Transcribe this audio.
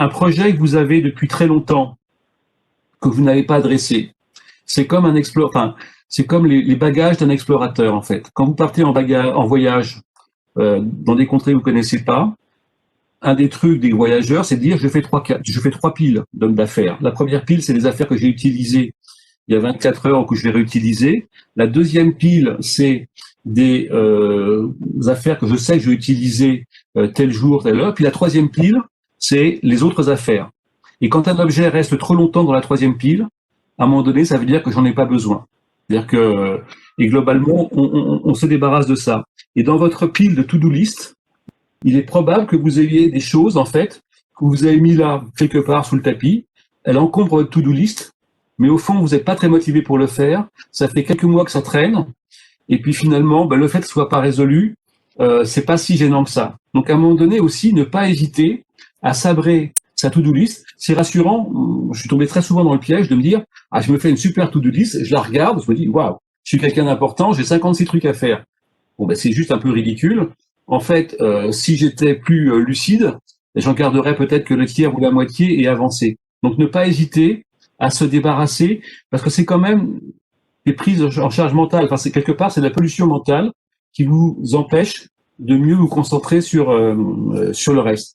un projet que vous avez depuis très longtemps, que vous n'avez pas adressé. C'est comme c'est comme les bagages d'un explorateur, en fait. Quand vous partez en voyage dans des contrées que vous connaissez pas, un des trucs des voyageurs, c'est de dire je fais trois piles d'affaires. La première pile, c'est les affaires que j'ai utilisées il y a 24 heures que je vais réutiliser. La deuxième pile, c'est des affaires que je sais que je vais utiliser tel jour, telle heure. Puis la troisième pile, c'est les autres affaires. Et quand un objet reste trop longtemps dans la troisième pile, à un moment donné, ça veut dire que j'en ai pas besoin. C'est-à-dire que, et globalement, on se débarrasse de ça. Et dans votre pile de to-do list, il est probable que vous ayez des choses, en fait, que vous avez mis là, quelque part sous le tapis. Elle encombre votre to-do list, mais au fond, vous n'êtes pas très motivé pour le faire. Ça fait quelques mois que ça traîne. Et puis finalement, le fait que ce soit pas résolu, c'est pas si gênant que ça. Donc à un moment donné aussi, ne pas hésiter à sabrer sa to-do list. C'est rassurant. Je suis tombé très souvent dans le piège de me dire, ah, je me fais une super to-do list, je la regarde, je me dis, waouh, je suis quelqu'un d'important, j'ai 56 trucs à faire. Bon, c'est juste un peu ridicule. En fait, si j'étais plus lucide, j'en garderais peut-être que le tiers ou la moitié et avancer. Donc ne pas hésiter à se débarrasser, parce que c'est quand même des prises en charge mentale. Enfin, c'est quelque part, c'est de la pollution mentale qui vous empêche de mieux vous concentrer sur le reste.